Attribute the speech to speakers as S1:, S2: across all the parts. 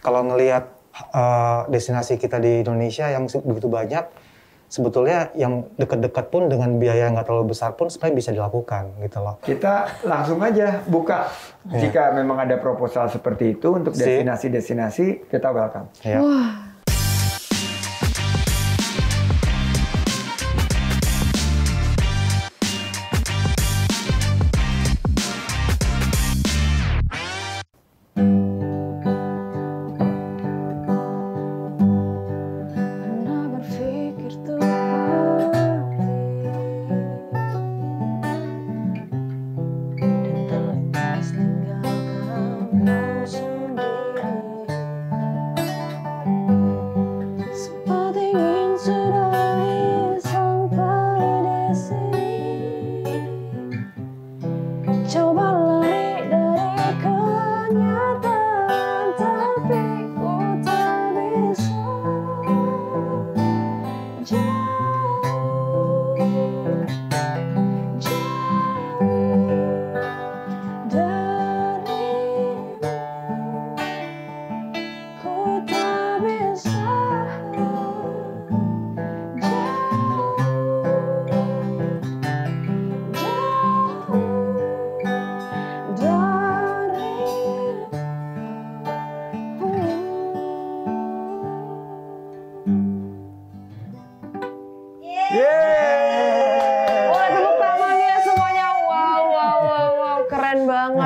S1: kalau ngelihat destinasi kita di Indonesia yang begitu banyak, sebetulnya yang dekat-dekat pun dengan biaya nggak terlalu besar pun sebenarnya bisa dilakukan gitu loh.
S2: Kita langsung aja buka. Jika memang ada proposal seperti itu untuk destinasi-destinasi, kita welcome.
S3: Wah.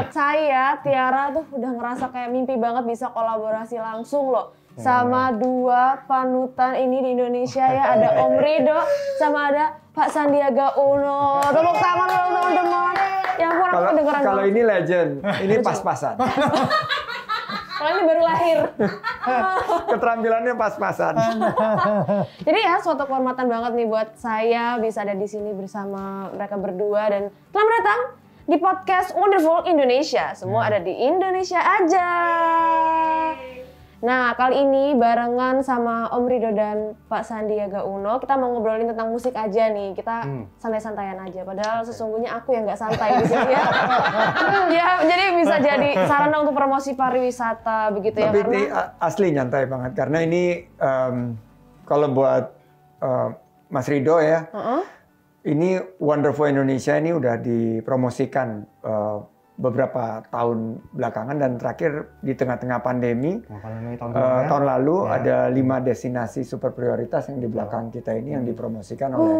S3: Saya, Tiara tuh udah ngerasa kayak mimpi banget bisa kolaborasi langsung loh sama dua panutan ini di Indonesia ya. Ada Om Ridho sama ada Pak Sandiaga Uno. Tepuk tangan dong teman-teman. Ya ampun, aku kedengeran
S2: kalau
S3: banget.
S2: ini legend, ini pas-pasan.
S3: Kalau ini baru lahir.
S2: Keterampilannya pas-pasan.
S3: Jadi ya suatu kehormatan banget nih buat saya bisa ada di sini bersama mereka berdua dan selamat datang di podcast Wonderful Indonesia. Semua ada di Indonesia aja. Nah, kali ini barengan sama Om Ridho dan Pak Sandiaga Uno, kita mau ngobrolin tentang musik aja nih. Kita santai-santaian aja. Padahal sesungguhnya aku yang nggak santai di sini ya. Ya, jadi bisa jadi sarana untuk promosi pariwisata begitu ya.
S2: Tapi ini asli nyantai banget karena ini kalau buat Mas Ridho ya. Ini Wonderful Indonesia ini udah dipromosikan beberapa tahun belakangan dan terakhir di tengah-tengah pandemi tahun lalu ada 5 destinasi super prioritas yang di belakang kita ini yang dipromosikan oleh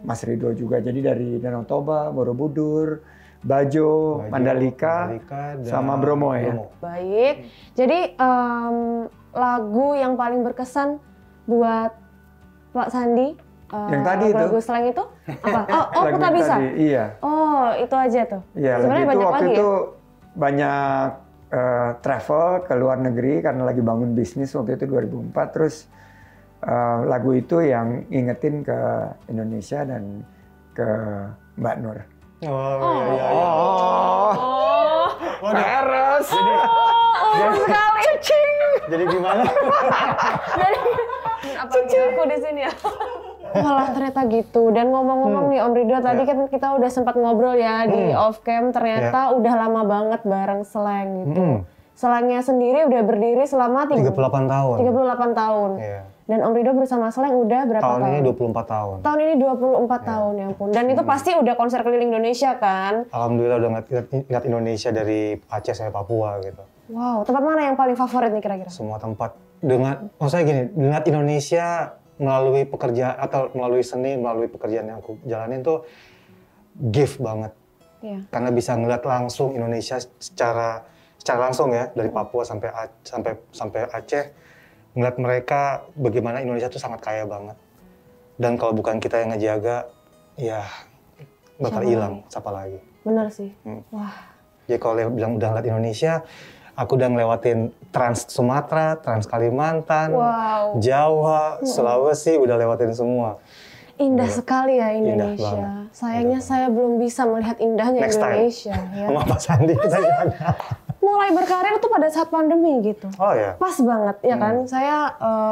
S2: Mas Ridho juga. Jadi dari Danau Toba, Borobudur, Bajo, Mandalika sama Bromo ya.
S3: Baik, jadi lagu yang paling berkesan buat Pak Sandi?
S2: Yang tadi itu
S3: lagu slang itu apa? Oh Kota Bisa.
S2: Iya.
S3: Oh itu aja tuh.
S2: Iya.
S3: Sebenarnya banyak
S2: waktu
S3: lagi
S2: itu
S3: ya?
S2: banyak travel ke luar negeri karena lagi bangun bisnis waktu itu 2004. Terus lagu itu yang ingetin ke Indonesia dan ke Mbak Nur. Peres.
S3: Jadi sekali.
S1: Jadi gimana?
S3: Jadi apa aku di sini ya? Malah ternyata gitu. Dan ngomong-ngomong nih Om Ridho, tadi kan kita udah sempat ngobrol ya di off cam, ternyata udah lama banget bareng Slang gitu. Slangnya sendiri udah berdiri selama
S1: 38 tahun.
S3: 38 tahun. Dan Om Ridho bersama Slang udah berapa tahun?
S1: Tahun ini 24 tahun.
S3: Tahun ini 24 tahun, ya ampun. Dan itu pasti udah konser keliling Indonesia kan?
S1: Alhamdulillah udah ngeliat Indonesia dari Aceh sampai Papua gitu.
S3: Wow, tempat mana yang paling favorit nih kira-kira?
S1: Semua tempat. Maksudnya gini, ngeliat Indonesia melalui pekerjaan atau melalui seni, melalui pekerjaan yang aku jalanin tuh gift banget. Karena bisa ngeliat langsung Indonesia secara langsung ya, dari Papua sampai Aceh, ngeliat mereka bagaimana Indonesia tuh sangat kaya banget. Dan kalau bukan kita yang ngejaga, ya bakal hilang. Siapa lagi?
S3: Bener sih. Wah.
S1: Jadi kalau bilang udah ngeliat Indonesia, aku udah ngelewatin Trans Sumatera, Trans Kalimantan, Jawa, Sulawesi, udah lewatin semua.
S3: Indah sekali ya Indonesia. Sayangnya saya belum bisa melihat indahnya Indonesia. Ya.
S1: Sama Pak Sandi kita jaga.
S3: Mulai berkarir tuh pada saat pandemi gitu.
S1: Oh ya.
S3: Pas banget ya kan. Saya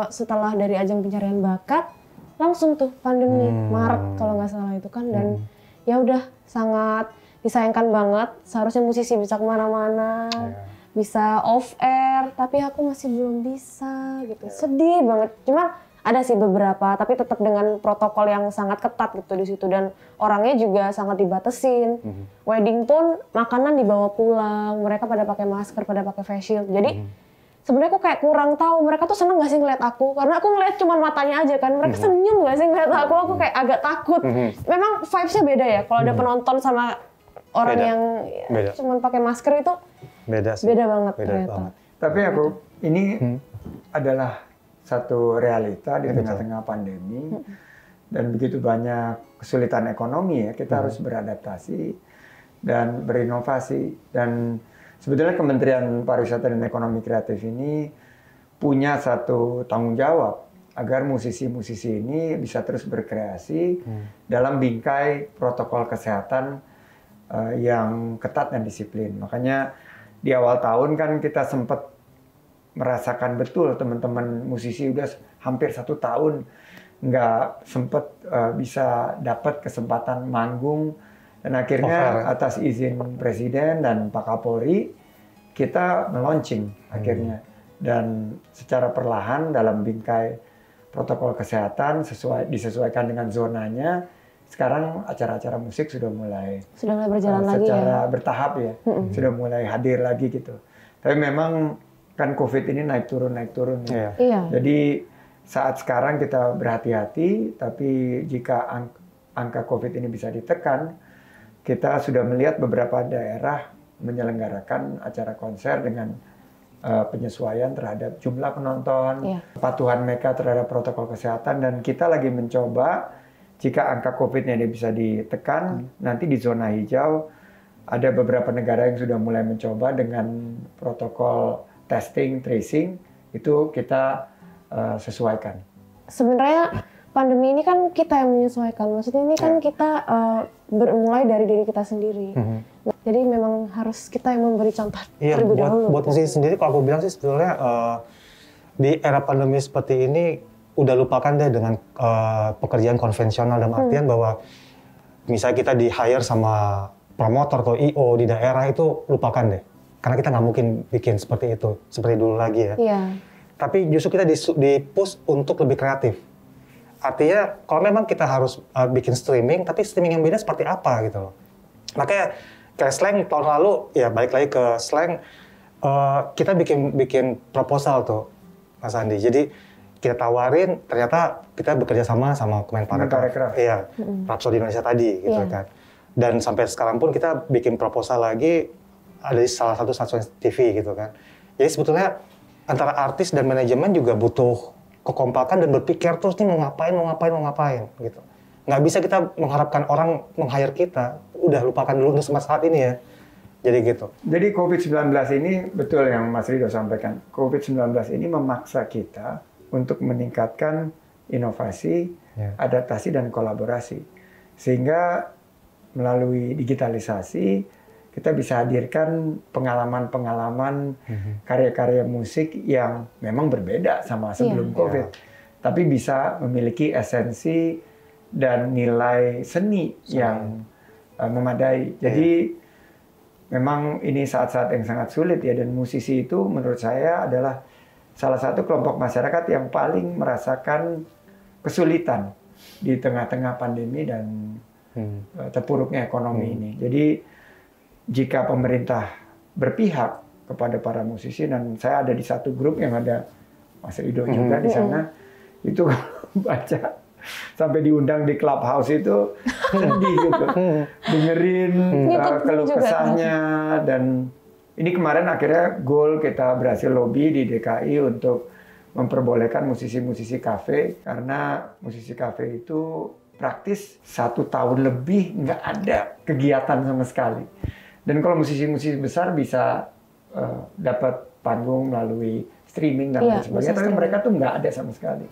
S3: setelah dari ajang pencarian bakat, langsung tuh pandemi Maret kalau nggak salah itu kan. Dan ya udah sangat disayangkan banget. Seharusnya musisi bisa kemana-mana. bisa off air, tapi aku masih belum bisa gitu. Sedih banget. Cuman ada sih beberapa, tapi tetap dengan protokol yang sangat ketat gitu di situ, dan orangnya juga sangat dibatasin. Wedding pun makanan dibawa pulang, mereka pada pakai masker, pada pakai face shield. Jadi sebenarnya aku kayak kurang tahu mereka tuh seneng gak sih ngeliat aku, karena aku ngeliat cuma matanya aja kan. Mereka senyum gak sih ngeliat aku kayak agak takut. Memang vibes-nya beda ya kalau ada penonton sama orang yang cuma pakai masker itu. Beda banget ternyata.
S2: Tapi aku ini adalah satu realita di tengah-tengah pandemi, dan begitu banyak kesulitan ekonomi ya, kita harus beradaptasi dan berinovasi. Dan sebetulnya Kementerian Pariwisata dan Ekonomi Kreatif ini punya satu tanggung jawab agar musisi-musisi ini bisa terus berkreasi dalam bingkai protokol kesehatan yang ketat dan disiplin. Makanya di awal tahun kan kita sempat merasakan betul teman-teman musisi udah hampir 1 tahun nggak sempet bisa dapat kesempatan manggung, dan akhirnya atas izin Presiden dan Pak Kapolri kita meluncing akhirnya, dan secara perlahan dalam bingkai protokol kesehatan disesuaikan dengan zonanya. Sekarang acara-acara musik sudah mulai
S3: berjalan lagi ya,
S2: secara bertahap ya, sudah mulai hadir lagi gitu. Tapi memang kan COVID ini naik turun.
S3: Iya.
S2: Jadi saat sekarang kita berhati-hati, tapi jika angka COVID ini bisa ditekan, kita sudah melihat beberapa daerah menyelenggarakan acara konser dengan penyesuaian terhadap jumlah penonton, kepatuhan mereka terhadap protokol kesehatan, dan kita lagi mencoba jika angka COVID-nya ini bisa ditekan, nanti di zona hijau ada beberapa negara yang sudah mulai mencoba dengan protokol testing, tracing, itu kita sesuaikan.
S3: Sebenarnya pandemi ini kan kita yang menyesuaikan. Maksudnya ini kan kita bermulai dari diri kita sendiri. Jadi memang harus kita yang memberi contoh terlebih dahulu.
S1: Buat musisi sendiri, kalau aku bilang sih sebetulnya di era pandemi seperti ini udah lupakan deh dengan pekerjaan konvensional, dalam artian bahwa misalnya kita di hire sama promotor atau IO di daerah, itu lupakan deh. Karena kita nggak mungkin bikin seperti itu, seperti dulu lagi ya.
S3: Iya.
S1: Tapi justru kita di-push untuk lebih kreatif. Artinya kalau memang kita harus bikin streaming, tapi streaming yang beda seperti apa gitu loh. Makanya kayak Slang tahun lalu, ya balik lagi ke Slang, kita bikin proposal tuh, Mas Andi. Jadi kita tawarin, ternyata kita bekerja sama Kemenparekraf. Iya, Rhapsody Indonesia tadi gitu kan. Dan sampai sekarang pun kita bikin proposal lagi, ada di salah satu stasiun TV gitu kan. Jadi sebetulnya antara artis dan manajemen juga butuh kekompakan dan berpikir terus nih mau ngapain gitu. Nggak bisa kita mengharapkan orang meng-hire kita, udah lupakan dulu untuk saat ini ya. Jadi gitu.
S2: Jadi COVID-19 ini betul yang Mas Rido sampaikan. COVID-19 ini memaksa kita untuk meningkatkan inovasi, adaptasi dan kolaborasi. Sehingga melalui digitalisasi kita bisa hadirkan pengalaman-pengalaman karya-karya musik yang memang berbeda sama sebelum COVID. Tapi bisa memiliki esensi dan nilai seni yang memadai. Jadi memang ini saat-saat yang sangat sulit ya, dan musisi itu menurut saya adalah salah satu kelompok masyarakat yang paling merasakan kesulitan di tengah-tengah pandemi dan terpuruknya ekonomi ini. Jadi jika pemerintah berpihak kepada para musisi, dan saya ada di satu grup yang ada Mas Rido juga di sana, itu baca sampai diundang di Clubhouse itu sedih gitu, dengerin keluh kesahnya. Dan ini kemarin akhirnya goal kita berhasil lobby di DKI untuk memperbolehkan musisi-musisi kafe, karena musisi kafe itu praktis 1 tahun lebih nggak ada kegiatan sama sekali. Dan kalau musisi-musisi besar bisa dapat panggung melalui streaming dan lain sebagainya, tapi mereka tuh nggak ada sama sekali.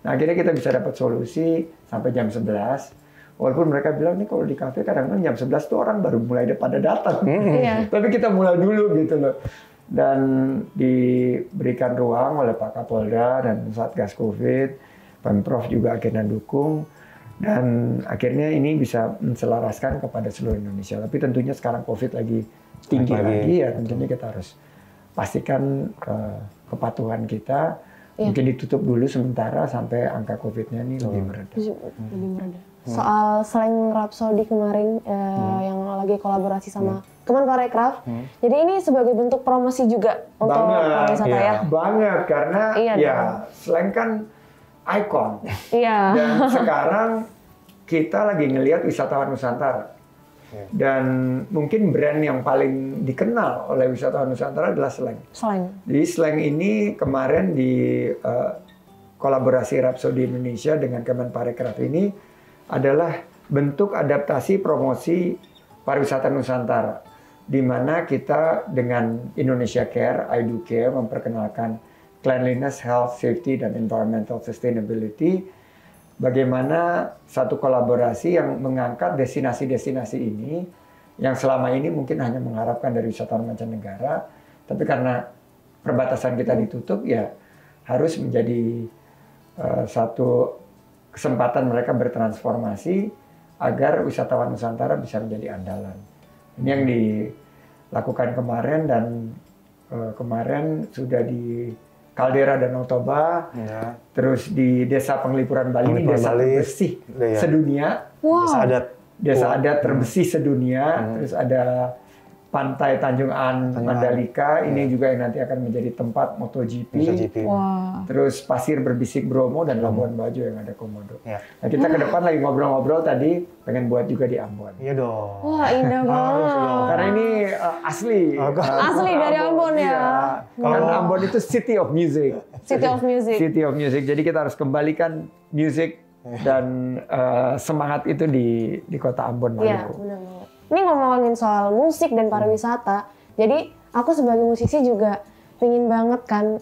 S2: Nah akhirnya kita bisa dapat solusi sampai jam 11. Walaupun mereka bilang nih kalau di kafe kadang-kadang jam 11 tuh orang baru mulai pada datang. Tapi kita mulai dulu gitu loh. Dan diberikan ruang oleh Pak Kapolda dan Satgas Covid, Pemprov juga akhirnya dukung. Dan akhirnya ini bisa menselaraskan kepada seluruh Indonesia. Tapi tentunya sekarang COVID lagi tinggi lagi ya, tentunya kita harus pastikan kepatuhan kita mungkin ditutup dulu sementara sampai angka COVID-nya ini lebih mereda.
S3: Lebih mereda. Soal slang Rhapsody kemarin yang lagi kolaborasi sama Kemenparekraf. Jadi ini sebagai bentuk promosi juga untuk pariwisata ya.
S2: Banget, karena slang kan ikon.
S3: Iya.
S2: Dan sekarang kita lagi ngelihat wisatawan Nusantara. Dan mungkin brand yang paling dikenal oleh wisatawan Nusantara adalah slang. Jadi slang ini kemarin di kolaborasi Rhapsody Indonesia dengan Kemenparekraf ini adalah bentuk adaptasi promosi pariwisata Nusantara, di mana kita dengan Indonesia Care, I Do Care memperkenalkan cleanliness, health, safety, dan environmental sustainability. Bagaimana satu kolaborasi yang mengangkat destinasi-destinasi ini yang selama ini mungkin hanya mengharapkan dari wisatawan mancanegara, tapi karena perbatasan kita ditutup, ya harus menjadi satu kesempatan mereka bertransformasi agar wisatawan Nusantara bisa menjadi andalan. Ini yang dilakukan kemarin, dan kemarin sudah di Kaldera Danau Toba, terus di Desa Penglipuran Bali, ini desa terbersih sedunia. Desa adat terbersih sedunia. Terus ada Pantai Tanjung An Mandalika, ini juga yang nanti akan menjadi tempat MotoGP. Terus Pasir Berbisik Bromo dan Labuan Bajo yang ada komodo. Nah, kita ke depan lagi ngobrol-ngobrol tadi, pengen buat juga di Ambon.
S1: Iya dong.
S3: Wah, indah banget.
S2: Karena ini asli.
S3: Asli dari Ambon ya.
S2: Kan Ambon itu City of Music.
S3: City of Music.
S2: City of Music. Jadi kita harus kembalikan music dan semangat itu di kota Ambon, Maluku.
S3: Iya, benar banget. Ini ngomongin soal musik dan pariwisata, jadi aku sebagai musisi juga pengen banget kan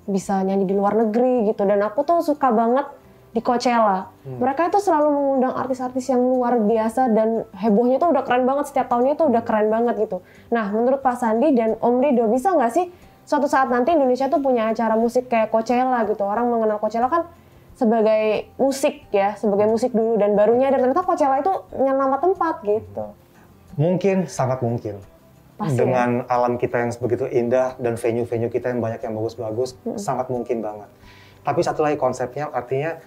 S3: bisa nyanyi di luar negeri gitu, dan aku tuh suka banget di Coachella. Mereka itu selalu mengundang artis-artis yang luar biasa dan hebohnya tuh udah keren banget, setiap tahunnya tuh udah keren banget gitu. Nah, menurut Pak Sandi dan Om Rido, bisa nggak sih suatu saat nanti Indonesia tuh punya acara musik kayak Coachella gitu? Orang mengenal Coachella kan sebagai musik ya, sebagai musik dulu, dan barunya ternyata Coachella itu nama tempat gitu.
S1: Mungkin, sangat mungkin.
S3: Pasti,
S1: dengan alam kita yang begitu indah dan venue-venue kita yang banyak yang bagus-bagus, sangat mungkin banget. Tapi satu lagi konsepnya, artinya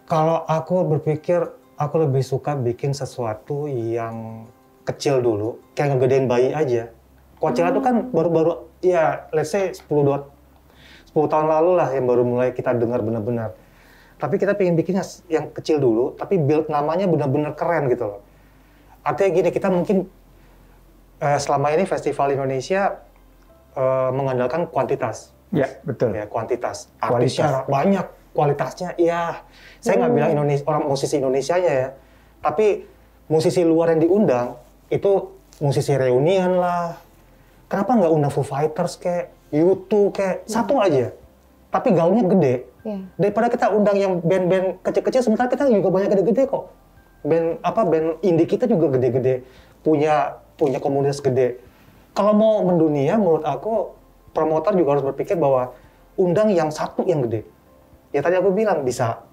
S1: kalau aku berpikir, aku lebih suka bikin sesuatu yang kecil dulu, kayak ngegedein bayi aja. Coachella itu kan baru-baru, ya let's say 10 tahun lalu lah yang baru mulai kita dengar benar-benar. Tapi kita pengen bikinnya yang kecil dulu, tapi build namanya benar-benar keren gitu loh. Artinya gini, kita mungkin selama ini Festival Indonesia mengandalkan kuantitas.
S2: Ya, betul.
S1: Ya, kuantitas. Artisnya banyak, kualitasnya iya. Saya nggak bilang orang musisi Indonesianya ya, tapi musisi luar yang diundang itu musisi reunian lah. Kenapa nggak undang Foo Fighters kayak U2 kayak satu aja, tapi gaungnya gede. Daripada kita undang yang band-band kecil-kecil, sementara kita juga banyak gede-gede kok. Band indie kita juga gede-gede, punya komunitas gede. Kalau mau mendunia, menurut aku promotor juga harus berpikir bahwa undang yang satu yang gede. Ya tadi aku bilang bisa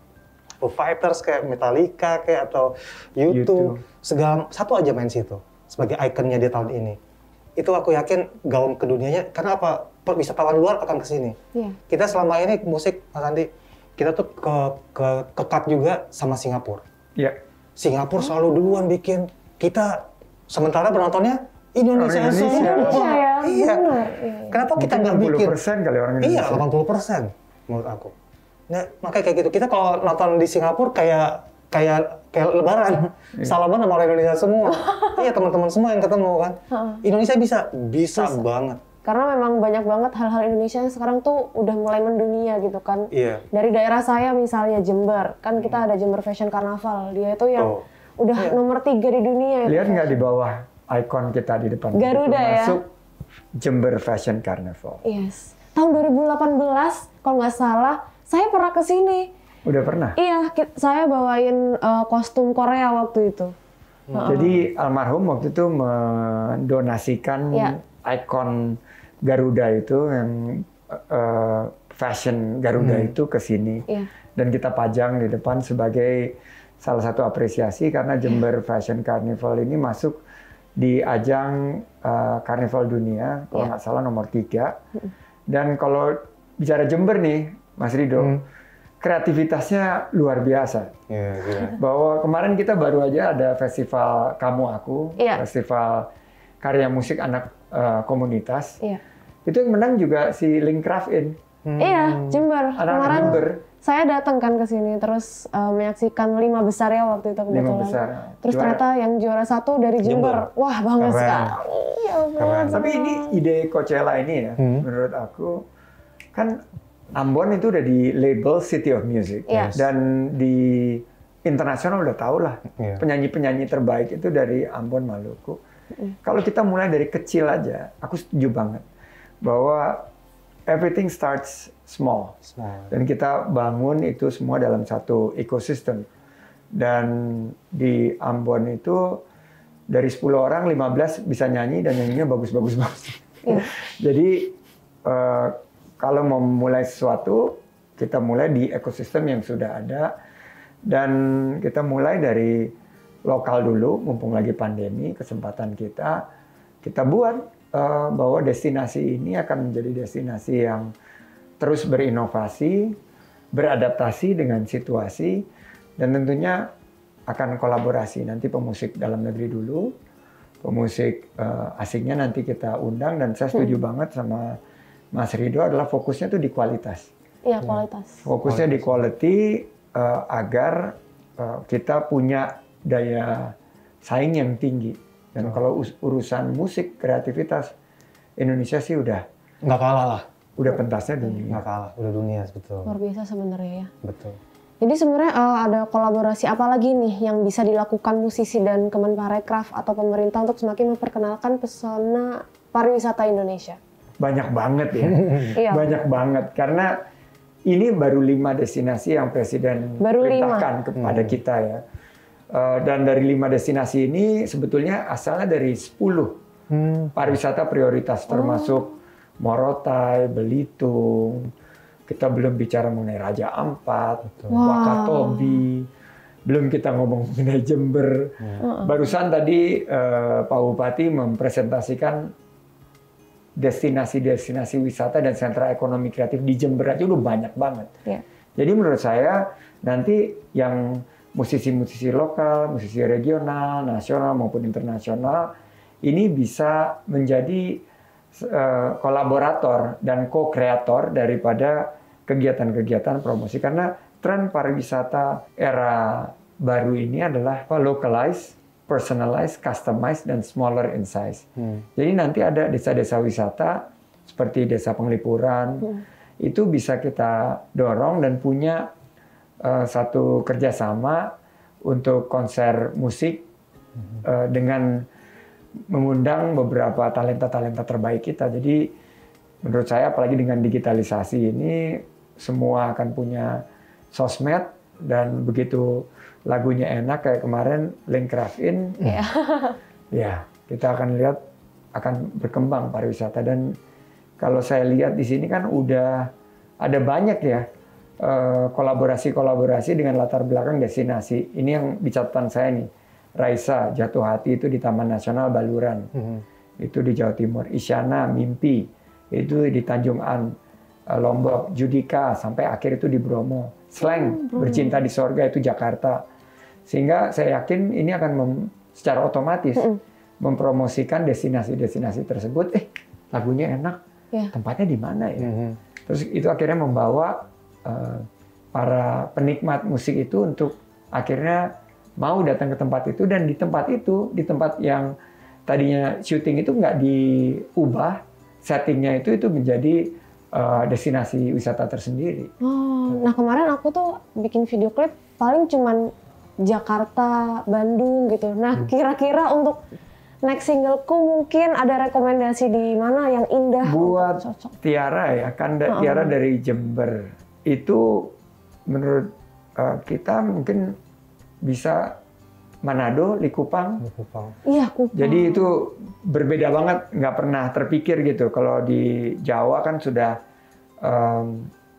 S1: Foo Fighters kayak Metallica kayak atau U2, segala satu aja main situ sebagai ikonnya di tahun ini. Itu aku yakin gaung ke dunianya, karena apa? Wisatawan luar akan ke sini. Kita selama ini musik, Mas Andi, kita tuh kekat juga sama Singapura. Singapura selalu duluan bikin, kita sementara penontonnya Indonesia.
S3: Ya.
S1: Iya. Kenapa kita nggak bikin?
S2: 80% kali orang Indonesia.
S1: Iya, 80% menurut aku. Nah, makanya kayak gitu. Kita kalau nonton di Singapura kayak lebaran, salaman sama orang Indonesia semua. Iya, teman-teman semua yang ketemu kan. Indonesia bisa banget.
S3: Karena memang banyak banget hal-hal Indonesia yang sekarang tuh udah mulai mendunia gitu kan. Dari daerah saya misalnya Jember, kan kita ada Jember Fashion Carnaval. Dia itu yang udah nomor 3 di dunia.
S2: Lihat nggak di bawah ikon kita di depan?
S3: Garuda ya.
S2: Masuk Jember Fashion Carnaval.
S3: Yes. Tahun 2018 kalau nggak salah, saya pernah ke sini.
S2: Udah pernah?
S3: Iya, saya bawain kostum Korea waktu itu.
S2: Jadi almarhum waktu itu mendonasikan ikon Garuda itu yang fashion Garuda itu ke sini. Dan kita pajang di depan sebagai salah satu apresiasi karena Jember Fashion Carnival ini masuk di ajang Karnival Dunia, kalau nggak salah nomor 3. Dan kalau bicara Jember nih, Mas Rido, kreativitasnya luar biasa. Bahwa kemarin kita baru aja ada festival Kamu Aku, festival karya musik anak komunitas. Itu yang menang juga si Lincraft In.
S3: Iya, Jember.
S2: Anak-anak Jember.
S3: Saya datang kan ke sini terus menyaksikan 5 besar ya waktu itu kebetulan.
S2: 5 besar.
S3: Terus ternyata yang juara 1 dari Jember. Wah, bangga sekali. Ya,
S2: tapi ini ide Coachella ini ya, menurut aku kan Ambon itu udah di label City of Music. Dan di internasional udah tahu lah penyanyi-penyanyi terbaik itu dari Ambon, Maluku. Kalau kita mulai dari kecil aja, aku setuju banget bahwa everything starts small. Dan kita bangun itu semua dalam satu ekosistem. Dan di Ambon itu dari 10 orang 15 bisa nyanyi dan nyanyinya bagus-bagus. Jadi kalau mau mulai sesuatu, kita mulai di ekosistem yang sudah ada. Dan kita mulai dari lokal dulu, mumpung lagi pandemi, kesempatan kita buat bahwa destinasi ini akan menjadi destinasi yang terus berinovasi, beradaptasi dengan situasi, dan tentunya akan kolaborasi. Nanti pemusik dalam negeri dulu, pemusik asingnya nanti kita undang, dan saya setuju banget sama Mas Rido adalah fokusnya tuh di kualitas.
S3: Iya, kualitas.
S2: Fokusnya di quality agar kita punya daya saing yang tinggi. Dan kalau urusan musik, kreativitas, Indonesia sih udah
S1: nggak kalah lah.
S2: Udah pentasnya dunia.
S1: Nggak kalah, udah dunia betul.
S3: Luar biasa sebenarnya ya.
S1: Betul.
S3: Jadi sebenarnya ada kolaborasi apa lagi nih yang bisa dilakukan musisi dan Kemenparekraf atau pemerintah untuk semakin memperkenalkan pesona pariwisata Indonesia?
S2: Banyak banget ya. Banyak banget. Karena ini baru 5 destinasi yang Presiden perintahkan kepada kita ya. Dan dari 5 destinasi ini sebetulnya asalnya dari 10 pariwisata prioritas, termasuk Morotai, Belitung, kita belum bicara mengenai Raja Ampat, Wakatobi, belum kita ngomong mengenai Jember. Barusan tadi Pak Bupati mempresentasikan destinasi-destinasi wisata dan sentra ekonomi kreatif di Jember aja udah banyak banget. Jadi menurut saya nanti yang musisi-musisi lokal, musisi regional, nasional maupun internasional ini bisa menjadi kolaborator dan co-kreator daripada kegiatan-kegiatan promosi, karena tren pariwisata era baru ini adalah localized, personalized, customized, dan smaller in size. Jadi nanti ada desa-desa wisata seperti Desa Penglipuran itu bisa kita dorong dan punya satu kerjasama untuk konser musik dengan mengundang beberapa talenta-talenta terbaik kita. Jadi menurut saya apalagi dengan digitalisasi ini semua akan punya sosmed, dan begitu lagunya enak kayak kemarin Lincraft In, ya kita akan lihat akan berkembang pariwisata. Dan kalau saya lihat di sini kan udah ada banyak ya kolaborasi dengan latar belakang destinasi. Ini yang di catatan saya nih. Raisa Jatuh Hati itu di Taman Nasional Baluran, itu di Jawa Timur. Isyana Mimpi itu di Tanjung An, Lombok. Judika sampai akhir itu di Bromo. Slang Bercinta di Sorga itu Jakarta. Sehingga saya yakin ini akan secara otomatis mempromosikan destinasi-destinasi tersebut. Lagunya enak, tempatnya di mana ya? Terus itu akhirnya membawa para penikmat musik itu untuk akhirnya mau datang ke tempat itu, dan di tempat itu, di tempat yang tadinya syuting itu nggak diubah, settingnya itu menjadi destinasi wisata tersendiri.
S3: Nah kemarin aku tuh bikin video klip paling cuman Jakarta, Bandung gitu. Nah kira-kira untuk next singleku mungkin ada rekomendasi di mana yang indah?
S2: Buat Tiara ya, kan Tiara dari Jember. Itu menurut kita mungkin bisa Manado, Likupang.
S3: Iya, Kupang.
S2: Jadi itu berbeda banget, nggak pernah terpikir gitu. Kalau di Jawa kan sudah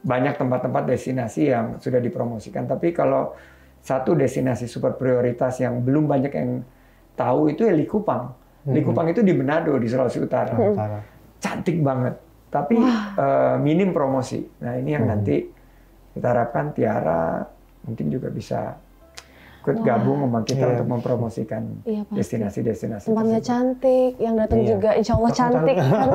S2: banyak tempat-tempat destinasi yang sudah dipromosikan. Tapi kalau satu destinasi super prioritas yang belum banyak yang tahu itu ya Likupang. Likupang itu di Manado, di Sulawesi Utara. Cantik banget, tapi minim promosi. Nah ini yang nanti kita harapkan Tiara mungkin juga bisa ikut gabung sama kita untuk mempromosikan destinasi-destinasi.
S3: Tempatnya cantik, yang datang juga insya Allah cantik kan.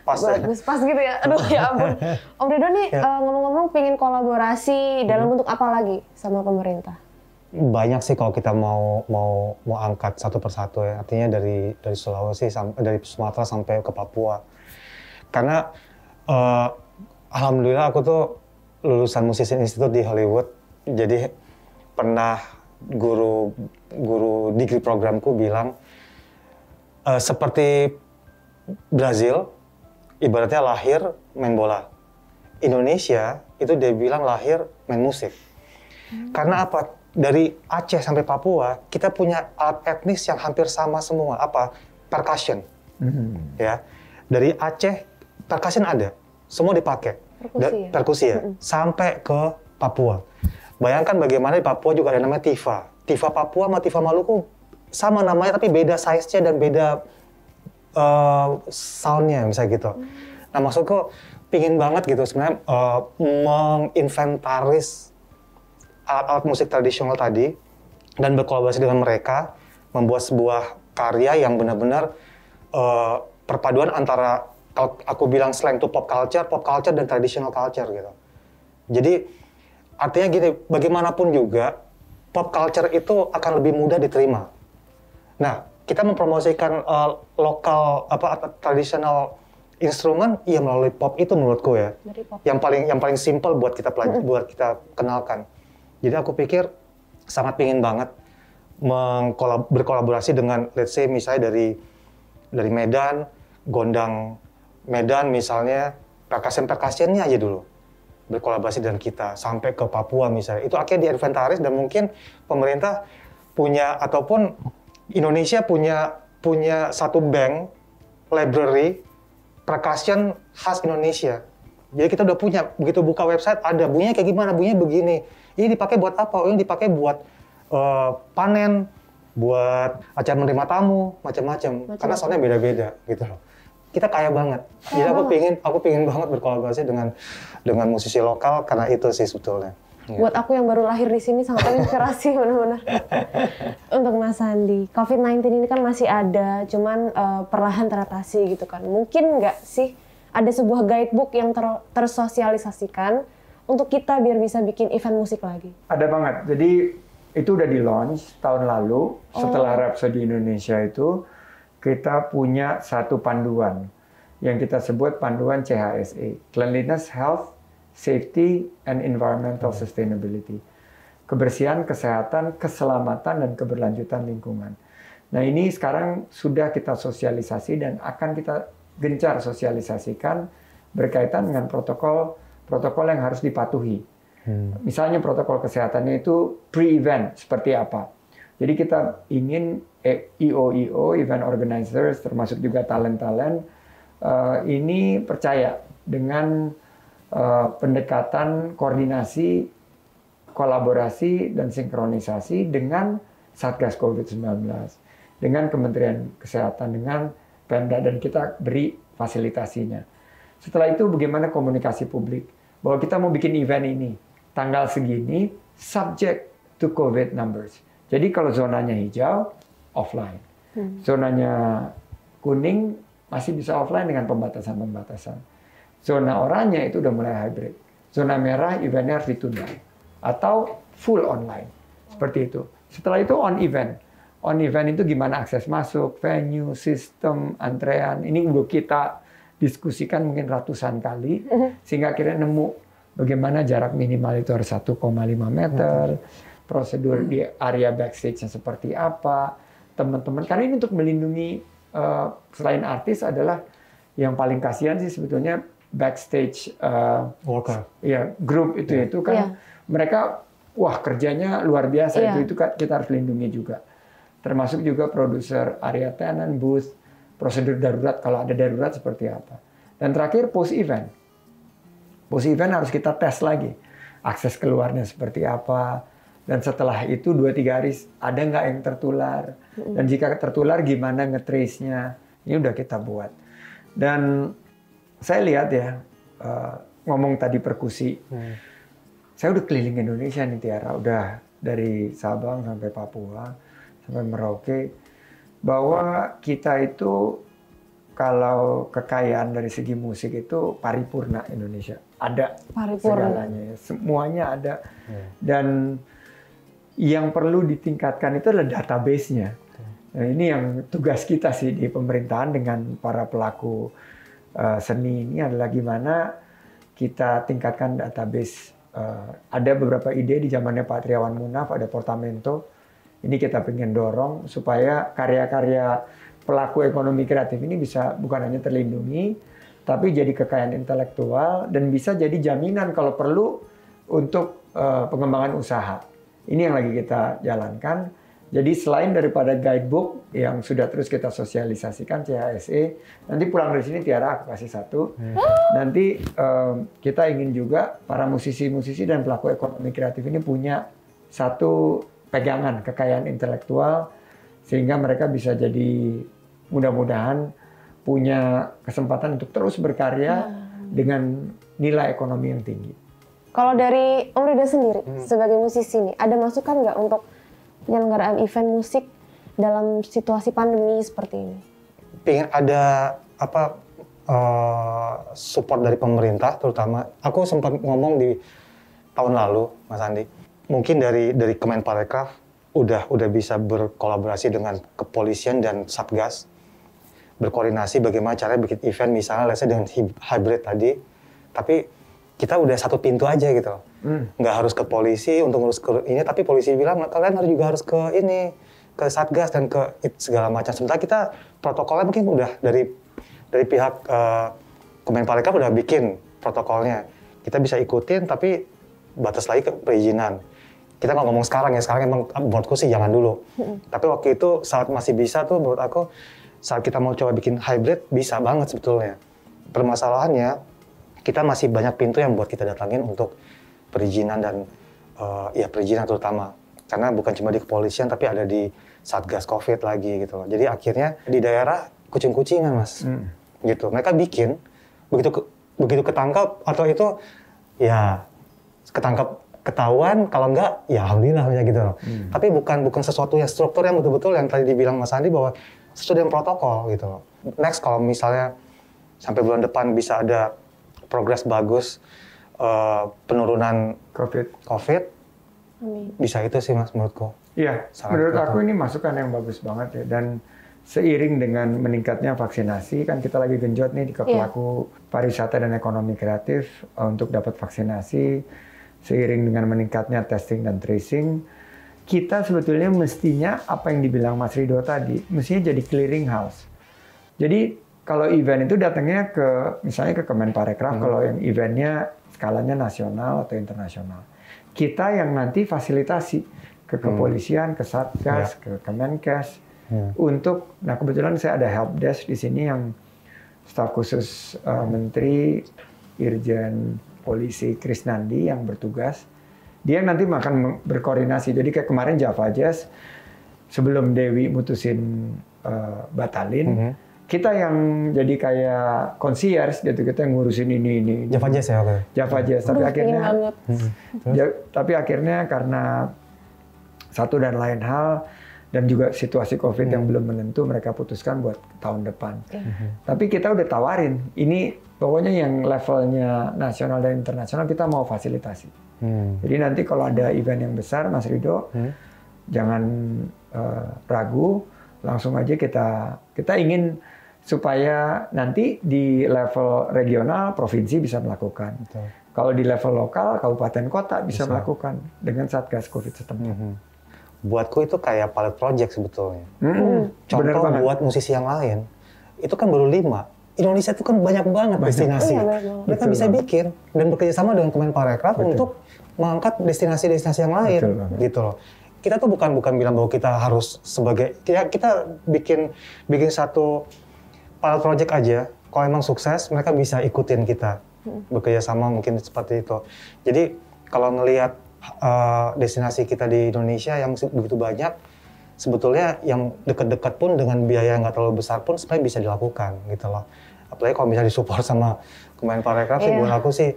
S3: Bagus, pas gitu ya. Aduh ya ampun. Om Ridho nih ngomong-ngomong pengen kolaborasi dalam bentuk apa lagi sama pemerintah?
S1: Banyak sih kalau kita mau angkat satu persatu ya. Artinya dari Sulawesi dari Sumatera sampai ke Papua. Karena alhamdulillah aku tuh lulusan musisi institut di Hollywood. Jadi pernah guru degree programku bilang seperti Brazil ibaratnya lahir main bola. Indonesia itu dia bilang lahir main musik. Karena apa? Dari Aceh sampai Papua kita punya alat etnis yang hampir sama semua. Apa? Percussion. Ya. Dari Aceh percussion ada, semua dipakai. Perkusi ya. Sampai ke Papua. Bayangkan bagaimana di Papua juga ada namanya Tifa. Tifa Papua sama Tifa Maluku sama namanya tapi beda size-nya dan beda sound-nya misalnya gitu. Nah maksudku pingin banget gitu sebenarnya menginventaris alat-alat musik tradisional tadi dan berkolaborasi dengan mereka membuat sebuah karya yang benar-benar perpaduan antara kalau aku bilang slang itu pop culture dan traditional culture gitu. Jadi artinya gini, bagaimanapun juga pop culture itu akan lebih mudah diterima. Nah, kita mempromosikan lokal tradisional instrumen ya melalui pop itu menurutku ya. Pop. Yang paling simple buat kita buat kita kenalkan. Jadi aku pikir sangat pingin banget berkolaborasi dengan let's say misalnya dari Medan, Gondang Medan misalnya, percussion-nya aja dulu. Berkolaborasi dengan kita sampai ke Papua misalnya itu akhirnya diinventaris dan mungkin pemerintah punya ataupun Indonesia punya satu bank library percussion khas Indonesia. Jadi kita udah punya, begitu buka website ada bunyinya kayak gimana, bunyinya begini. Ini dipakai buat apa? Ini dipakai buat panen, buat acara menerima tamu, macam-macam. Karena soalnya beda-beda gitu loh. Kita kaya banget. Jadi aku pingin banget berkolaborasi dengan musisi lokal karena itu sih sebetulnya.
S3: Buat aku yang baru lahir di sini sangat terinspirasi benar-benar. Untuk Mas Sandi, COVID-19 ini kan masih ada, cuman perlahan teratasi gitu kan. Mungkin nggak sih ada sebuah guidebook yang tersosialisasikan untuk kita biar bisa bikin event musik lagi?
S2: Ada banget. Jadi itu udah di launch tahun lalu setelah Rhapsody Indonesia itu. Kita punya satu panduan yang kita sebut panduan CHSE, Cleanliness, Health, Safety, and Environmental Sustainability. Kebersihan, kesehatan, keselamatan, dan keberlanjutan lingkungan. Nah ini sekarang sudah kita sosialisasi dan akan kita gencar sosialisasikan berkaitan dengan protokol yang harus dipatuhi. Misalnya protokol kesehatannya itu pre-event seperti apa. Jadi kita ingin EO, event organizers, termasuk juga talent-talent, ini percaya dengan pendekatan koordinasi, kolaborasi, dan sinkronisasi dengan Satgas COVID-19, dengan Kementerian Kesehatan, dengan Pemda, dan kita beri fasilitasinya. Setelah itu bagaimana komunikasi publik, bahwa kita mau bikin event ini, tanggal segini, subject to COVID numbers. Jadi kalau zonanya hijau, offline. Zonanya kuning masih bisa offline dengan pembatasan-pembatasan. Zona oranye itu udah mulai hybrid. Zona merah eventnya harus ditunda. Atau full online. Seperti itu. Setelah itu on event. On event itu gimana akses masuk, venue, sistem, antrean. Ini udah kita diskusikan mungkin ratusan kali. Sehingga akhirnya nemu bagaimana jarak minimal itu harus 1,5 meter. Prosedur di area backstage-nya seperti apa, teman-teman. Karena ini untuk melindungi, selain artis adalah yang paling kasihan sih sebetulnya backstage
S1: worker.
S2: Ya, grup itu kan mereka kerjanya luar biasa itu kita harus lindungi juga. Termasuk juga produser area tenant, booth, prosedur darurat kalau ada darurat seperti apa. Dan terakhir post event. Post event harus kita tes lagi. Akses keluarnya seperti apa, Dan setelah itu 2-3 hari ada nggak yang tertular? Dan jika tertular gimana nge-trace-nya? Ini udah kita buat. Dan saya lihat ya, ngomong tadi perkusi. Saya udah keliling Indonesia nih Tiara, udah dari Sabang sampai Papua, sampai Merauke. Bahwa kita itu kalau kekayaan dari segi musik itu paripurna Indonesia. Ada segalanya, semuanya ada. Dan yang perlu ditingkatkan itu adalah database-nya. Nah, ini yang tugas kita sih di pemerintahan dengan para pelaku seni ini adalah gimana kita tingkatkan database. Ada beberapa ide di zamannya Pak Triawan Munaf, ada Portamento. Ini kita pengen dorong supaya karya-karya pelaku ekonomi kreatif ini bisa bukan hanya terlindungi, tapi jadi kekayaan intelektual dan bisa jadi jaminan kalau perlu untuk pengembangan usaha. Ini yang lagi kita jalankan. Jadi selain daripada guidebook yang sudah terus kita sosialisasikan CHSE, nanti pulang dari sini Tiara aku kasih satu. Nanti kita ingin juga para musisi-musisi dan pelaku ekonomi kreatif ini punya satu pegangan kekayaan intelektual sehingga mereka bisa jadi mudah-mudahan punya kesempatan untuk terus berkarya dengan nilai ekonomi yang tinggi.
S3: Kalau dari Om Ridho sendiri sebagai musisi nih, ada masukan nggak untuk penyelenggaraan event musik dalam situasi pandemi seperti ini?
S1: Pengen ada support dari pemerintah, terutama. Aku sempat ngomong di tahun lalu, Mas Andi. Mungkin dari Kemenparekraf udah bisa berkolaborasi dengan kepolisian dan Satgas, berkoordinasi bagaimana caranya bikin event misalnya dengan hybrid tadi, tapi kita udah satu pintu aja gitu loh. Nggak harus ke polisi untuk ngurus ke ini, tapi polisi bilang kalian juga harus ke ini, ke Satgas dan ke segala macam. Sementara kita protokolnya mungkin udah dari pihak Kemenparekraf udah bikin protokolnya. Kita bisa ikutin, tapi batas lagi ke perizinan. Kita nggak ngomong sekarang ya, sekarang emang menurutku sih jangan dulu. Tapi waktu itu saat masih bisa tuh menurut aku, saat kita mau coba bikin hybrid bisa banget sebetulnya. Permasalahannya, kita masih banyak pintu yang buat kita datangin untuk perizinan dan perizinan terutama. Karena bukan cuma di kepolisian tapi ada di Satgas Covid lagi gitu loh. Jadi akhirnya di daerah kucing-kucingan Mas. Gitu. Mereka bikin begitu ketangkap atau itu ya ketangkap ketahuan, kalau enggak ya alhamdulillah ya gitu loh. Tapi bukan sesuatu yang struktur yang betul-betul yang tadi dibilang Mas Andi bahwa sesuatu yang protokol gitu loh. Next kalau misalnya sampai bulan depan bisa ada progres bagus penurunan COVID. Bisa itu sih Mas menurutku.
S2: Iya, menurut aku ini masukan yang bagus banget ya. Dan seiring dengan meningkatnya vaksinasi, kan kita lagi genjot nih di pelaku pariwisata dan ekonomi kreatif untuk dapat vaksinasi. Seiring dengan meningkatnya testing dan tracing, kita sebetulnya mestinya apa yang dibilang Mas Ridho tadi, mestinya jadi clearing house. Jadi kalau event itu datangnya misalnya ke Kemenparekraf, kalau yang eventnya skalanya nasional atau internasional. Kita yang nanti fasilitasi ke kepolisian, ke Satgas, ke Kemenkes, untuk, nah kebetulan saya ada help desk di sini yang staf khusus Menteri Irjen Polisi Krisnandi yang bertugas. Dia nanti akan berkoordinasi. Jadi kayak kemarin Java Jazz, sebelum Dewi mutusin batalin, kita yang jadi kayak concierge gitu, kita yang ngurusin ini.
S1: Java Jazz ya? Okay.
S2: Java Jazz, tapi akhirnya karena satu dan lain hal, dan juga situasi COVID yang belum menentu, mereka putuskan buat tahun depan. Tapi kita udah tawarin, ini pokoknya yang levelnya nasional dan internasional kita mau fasilitasi. Jadi nanti kalau ada event yang besar, Mas Ridho, jangan ragu, langsung aja kita ingin supaya nanti di level regional, provinsi bisa melakukan. Kalau di level lokal, kabupaten kota bisa melakukan dengan Satgas COVID setempat.
S1: Buatku itu kayak pilot project sebetulnya. Contoh buat musisi yang lain, itu kan baru 5. Indonesia itu kan banyak banget destinasi. Mereka bisa bikin dan bekerja sama dengan Kemenparekraf untuk mengangkat destinasi-destinasi yang lain, gitu loh. Kita tuh bukan bilang bahwa kita harus sebagai kita bikin satu pilot project aja. Kalau emang sukses, mereka bisa ikutin kita bekerja sama mungkin seperti itu. Jadi kalau ngelihat destinasi kita di Indonesia yang begitu banyak, sebetulnya yang dekat-dekat pun dengan biaya yang nggak terlalu besar pun sebenarnya bisa dilakukan gitu loh. Apalagi kalau bisa disupport sama Kemenparekraf sih, buat aku sih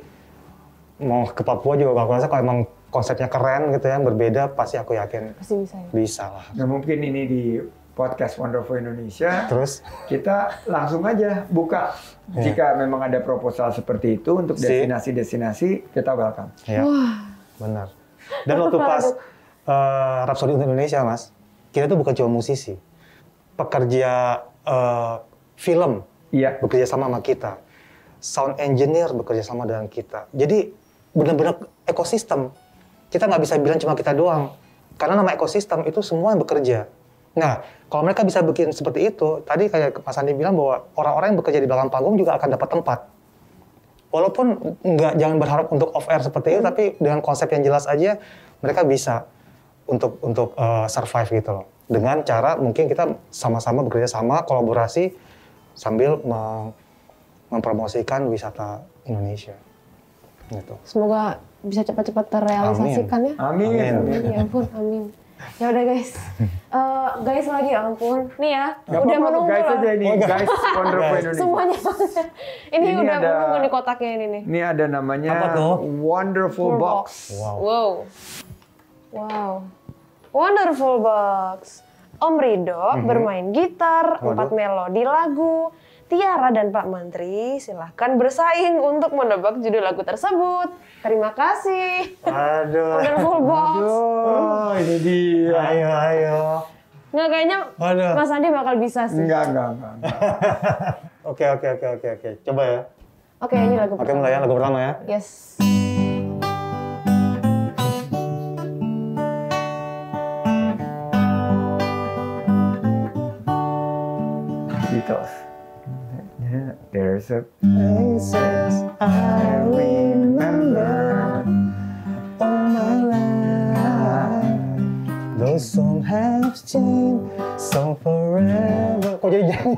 S1: mau ke Papua juga aku rasa kalau emang konsepnya keren gitu ya, berbeda, pasti aku yakin
S3: Pasti bisa ya?
S1: bisa lah.
S2: Nah mungkin ini di podcast Wonderful Indonesia,
S1: Terus
S2: kita langsung aja buka. Jika memang ada proposal seperti itu untuk destinasi-destinasi, kita welcome.
S1: Ya, benar. Dan waktu pas Rhapsody untuk Indonesia, Mas, kita tuh bukan cuma musisi, pekerja film bekerja sama kita, sound engineer bekerja sama dengan kita. Jadi benar-benar ekosistem. Kita nggak bisa bilang cuma kita doang, karena nama ekosistem itu semua yang bekerja. Nah, kalau mereka bisa bikin seperti itu, tadi kayak Mas Andi bilang bahwa orang-orang yang bekerja di belakang panggung juga akan dapat tempat. Walaupun jangan berharap untuk off air seperti itu, tapi dengan konsep yang jelas aja mereka bisa untuk survive gitu loh. Dengan cara mungkin kita sama-sama bekerja sama, kolaborasi sambil mempromosikan wisata Indonesia. Gitu.
S3: Semoga bisa cepat-cepat terrealisasikan ya.
S2: Amin.
S3: Ya ampun, amin. Ya udah guys, guys lagi ya ampun, nih ya,
S2: Gak
S3: udah
S2: apa-apa,
S3: menunggu
S2: guys
S3: loh.
S2: aja ini, guys Wonderful Indonesia.
S3: Semuanya, ini udah
S2: ada,
S3: menunggu nih kotaknya ini nih.
S2: Ini ada namanya
S1: apa tuh?
S2: Wonderful Box.
S3: Wow, Wonderful Box. Om Rido bermain gitar, 4 melodi lagu. Tiara dan Pak Mantri silahkan bersaing untuk menebak judul lagu tersebut. Terima kasih.
S1: Aduh.
S3: Wonderful Box.
S2: Aduh, ini dia.
S1: Ayo.
S3: Nggak, kayaknya Mas Andi bakal bisa sih.
S2: Enggak.
S1: Oke. Coba ya.
S3: Oke, ini lagu
S1: Oke, mulai ya, lagu pertama ya.
S3: Yes.
S2: Beatles. There's a
S1: Places I remember all my life. Those songs have changed so forever. Kok jadi nyanyi?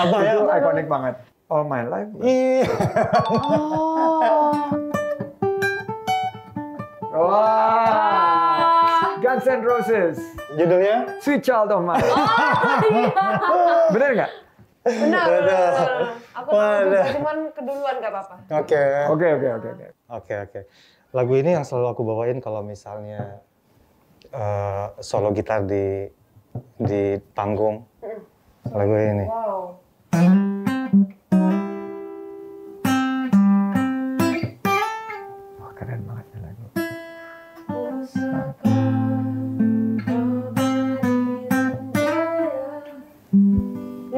S1: Apa ya?
S2: itu ikonik banget. All My Life.
S1: Iya.
S2: Wah. Guns N' Roses.
S1: Judulnya?
S2: Sweet Child of Mine. Bener nggak?
S3: Benar. Aku tahu juga, cuman keduluan nggak apa-apa.
S2: Oke.
S1: Lagu ini yang selalu aku bawain kalau misalnya solo gitar di panggung. Lagu ini.
S3: Wow.
S2: Wah, keren banget ya lagu.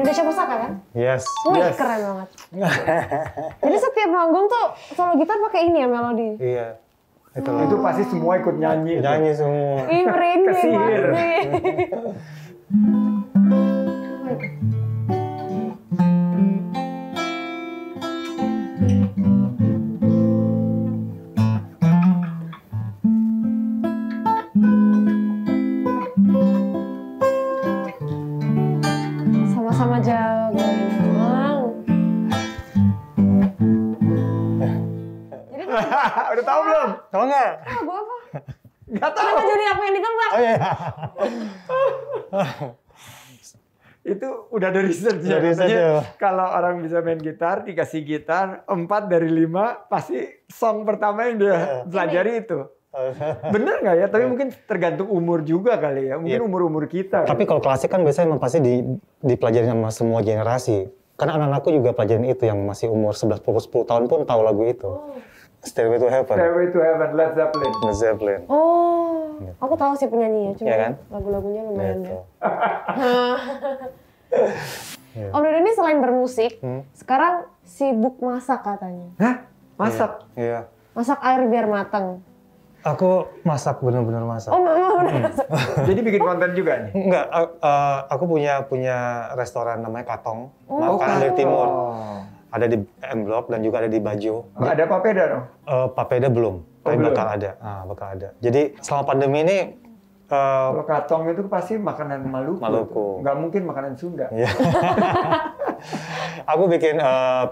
S3: Indonesia Pusaka kan?
S1: Yes.
S3: Wih, keren banget. Jadi setiap manggung tuh solo gitar pakai ini ya melodi.
S1: Iya.
S2: Itu pasti semua ikut nyanyi.
S1: Nyanyi semua.
S3: Ih, merinding
S2: Kesihir.
S3: banget. Sama-sama jago emang. Jadi
S2: Udah tahu belum?
S1: Tahu nggak?
S3: lagu apa?
S2: Nggak tahu.
S3: Kenapa jadi aku yang ditebak?
S1: Oh iya.
S2: Itu udah ada research ya.
S1: Udah research
S2: Katanya
S1: ya.
S2: kalau orang bisa main gitar, dikasih gitar, 4 dari 5 pasti song pertama yang dia pelajari itu. Bener nggak ya? Tapi mungkin tergantung umur juga kali ya. Mungkin umur-umur kita.
S1: Tapi kalau klasik kan biasanya memang pasti dipelajari sama semua generasi. Karena anak-anakku juga pelajarin itu yang masih umur 11 tahun pun tahu lagu itu. Stairway to Heaven.
S2: Stairway to Heaven, Led Zeppelin.
S1: Led Zeppelin.
S3: Oh, aku tahu sih penyanyinya, cuma
S1: Iya kan?
S3: lagu-lagunya lumayan
S1: Gitu.
S3: deh. Om Rido ini selain bermusik, sekarang sibuk masak katanya.
S2: Hah? Masak?
S1: Iya.
S3: Masak air biar matang.
S1: Aku masak, benar-benar masak.
S3: Oh, mama udah masak.
S2: Jadi bikin konten juga nih?
S1: Enggak, aku punya restoran namanya Katong, makanan dari timur. Ada di M Block dan juga ada di Bajo.
S2: Ada papeda dong?
S1: Papeda belum, tapi
S2: belum.
S1: bakal ada. Bakal ada. Jadi selama pandemi ini
S2: Kalau katong itu pasti makanan Maluku.
S1: Maluku.
S2: Nggak mungkin makanan Sunda.
S1: aku bikin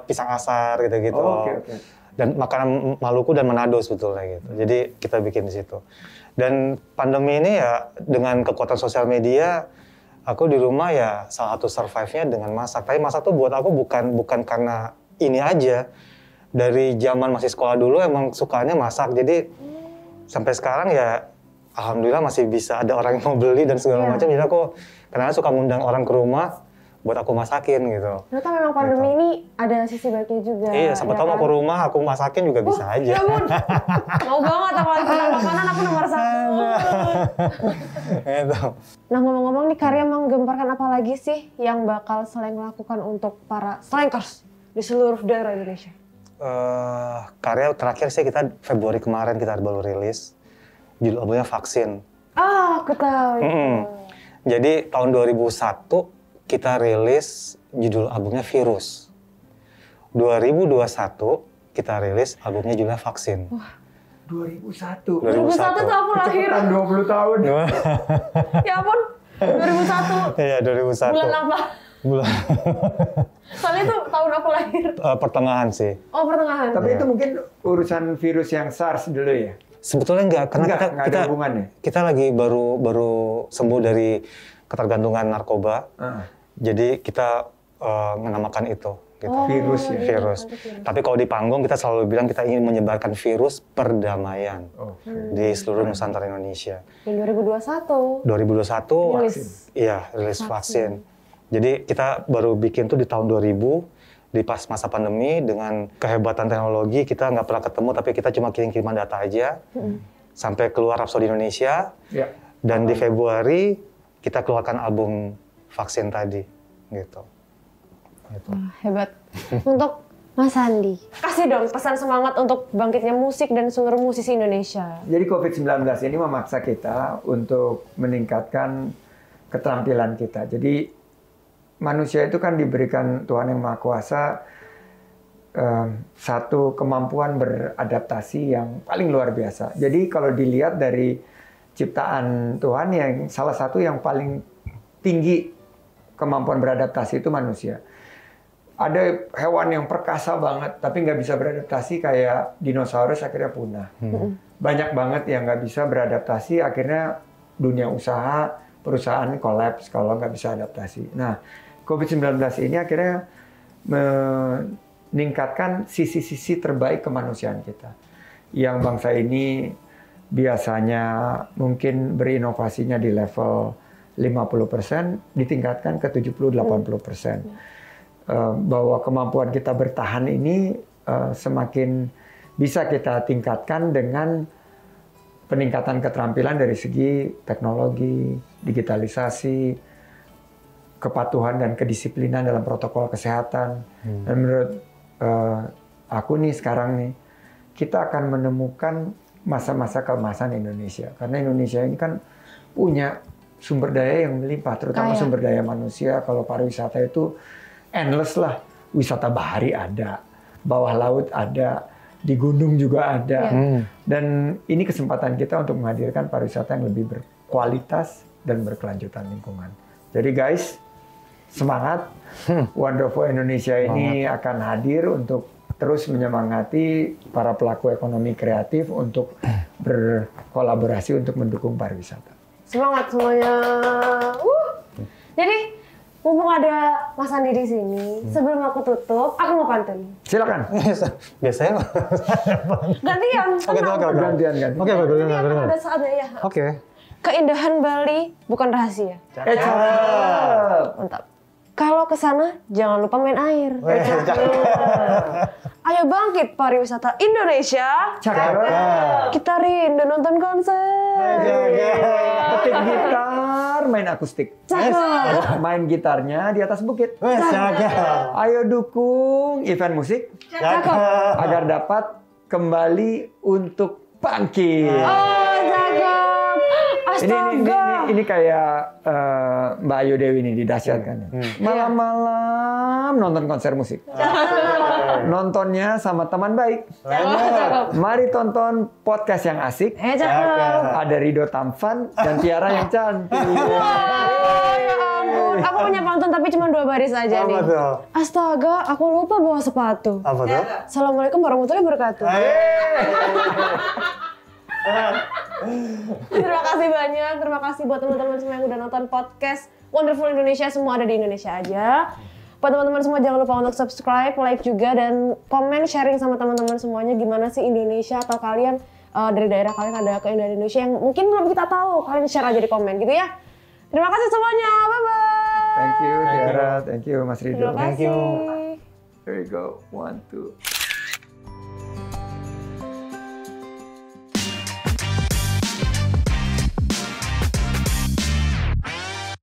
S1: pisang asar gitu-gitu.
S2: Oh, oke.
S1: dan makanan Maluku dan Manado sebetulnya gitu. Jadi kita bikin di situ. Dan pandemi ini ya dengan kekuatan sosial media, aku di rumah ya salah satu survive-nya dengan masak. Tapi masak tuh buat aku bukan karena ini aja. Dari zaman masih sekolah dulu emang sukanya masak. Jadi sampai sekarang ya alhamdulillah masih bisa ada orang yang mau beli dan segala macam. Jadi aku kadang suka ngundang orang ke rumah buat aku masakin gitu.
S3: Ternyata memang pandemi ini ada sisi baiknya juga.
S1: Iya, siapa tahu mau ke rumah aku masakin juga bisa aja.
S3: Ya ampun, mau banget apalagi tentang makanan aku nomor 1.
S1: Gitu.
S3: Nah ngomong-ngomong nih Karya menggemparkan apa lagi sih yang bakal Slank lakukan untuk para Slankers di seluruh daerah Indonesia?
S1: Karya terakhir sih kita Februari kemarin kita baru rilis judul albumnya Vaksin.
S3: Aku tahu.
S1: Jadi tahun 2001 kita rilis judul albumnya Virus. 2021 kita rilis albumnya judulnya Vaksin.
S2: Wah, 2001.
S3: 2001 tuh aku lahir.
S2: Cepetan 20 tahun.
S3: Ya ampun, 2001.
S1: Iya, 2001.
S3: Bulan apa?
S1: Bulan.
S3: Soalnya itu tahun aku lahir.
S1: Pertengahan sih.
S3: Oh, pertengahan.
S2: Tapi itu mungkin urusan virus yang SARS dulu ya?
S1: Sebetulnya enggak, karena
S2: enggak ada hubungannya.
S1: Kita lagi baru sembuh dari ketergantungan narkoba. Jadi kita menamakan itu gitu.
S2: Virus ya.
S1: Virus. Tapi kalau di panggung kita selalu bilang kita ingin menyebarkan virus perdamaian di seluruh Nusantara Indonesia.
S3: Di 2021.
S1: 2021 rilis vaksin. Jadi kita baru bikin tuh di tahun 2000 di pas masa pandemi dengan kehebatan teknologi kita nggak pernah ketemu tapi kita cuma kirim-kiriman data aja sampai keluar Rhapsody Indonesia. Dan di Februari kita keluarkan album Vaksin tadi, gitu.
S3: Wah, hebat. Untuk Mas Sandi, kasih dong pesan semangat untuk bangkitnya musik dan seluruh musisi Indonesia.
S2: Jadi COVID-19 ini memaksa kita untuk meningkatkan keterampilan kita. Jadi manusia itu kan diberikan Tuhan Yang Maha Kuasa satu kemampuan beradaptasi yang paling luar biasa. Jadi kalau dilihat dari ciptaan Tuhan yang salah satu yang paling tinggi kemampuan beradaptasi itu manusia. Ada hewan yang perkasa banget, tapi nggak bisa beradaptasi kayak dinosaurus akhirnya punah. Banyak banget yang nggak bisa beradaptasi, akhirnya dunia usaha, perusahaan kolaps kalau nggak bisa adaptasi. Nah, COVID-19 ini akhirnya meningkatkan sisi-sisi terbaik kemanusiaan kita. Yang bangsa ini biasanya mungkin berinovasinya di level 50%, ditingkatkan ke 70-80%. Bahwa kemampuan kita bertahan ini semakin bisa kita tingkatkan dengan peningkatan keterampilan dari segi teknologi, digitalisasi, kepatuhan dan kedisiplinan dalam protokol kesehatan. Dan menurut aku nih sekarang nih, kita akan menemukan masa-masa keemasan Indonesia. Karena Indonesia ini kan punya sumber daya yang melimpah, terutama sumber daya manusia. Kalau pariwisata itu endless lah. Wisata bahari ada, bawah laut ada, di gunung juga ada. Dan ini kesempatan kita untuk menghadirkan pariwisata yang lebih berkualitas dan berkelanjutan lingkungan. Jadi guys, semangat. Wonderful Indonesia ini akan hadir untuk terus menyemangati para pelaku ekonomi kreatif untuk berkolaborasi untuk mendukung pariwisata.
S3: Semangat semuanya. Jadi mumpung ada Mas Sandi di sini, sebelum aku tutup, aku mau pantun.
S2: Silakan.
S1: Biasanya
S3: gantian.
S2: Gantian.
S1: Oke, benar.
S3: Ada saatnya ya.
S1: Oke.
S3: Keindahan Bali bukan rahasia.
S2: Cakep.
S3: Mantap. Kalau ke sana jangan lupa main air. Ayo bangkit pariwisata Indonesia.
S2: Cakep.
S3: Kita rindu nonton konser.
S2: Petik gitar, main akustik.
S3: Cakep.
S2: Main gitarnya di atas bukit.
S1: Cakep.
S2: Ayo dukung event musik
S3: Cakep.
S2: agar dapat kembali untuk bangkit.
S3: Oh, cakep. Astaga.
S2: Ini kayak Mbak Ayu Dewi ini di Dahsyat kan. Malam-malam nonton konser musik. Nontonnya sama teman baik. Mari tonton podcast yang asik.
S3: Cakep.
S2: Ada Rido Tamfan dan Tiara yang cantik.
S3: Wah, ya ampun, aku punya pantun tapi cuma 2 baris aja nih. Astaga, aku lupa bawa sepatu.
S1: Apa tuh?
S3: Assalamualaikum warahmatullahi wabarakatuh. Terima kasih banyak, terima kasih buat teman-teman semua yang udah nonton podcast Wonderful Indonesia, semua ada di Indonesia aja. Buat teman-teman semua jangan lupa untuk subscribe, like juga, dan komen, sharing sama teman-teman semuanya gimana sih Indonesia, atau kalian dari daerah kalian ada keindahan Indonesia yang mungkin belum kita tahu, kalian share aja di komen gitu ya. Terima kasih semuanya, bye-bye.
S2: Thank you Tiara, thank you Mas Rido.
S3: Terima kasih.
S2: There you go, 1, 2.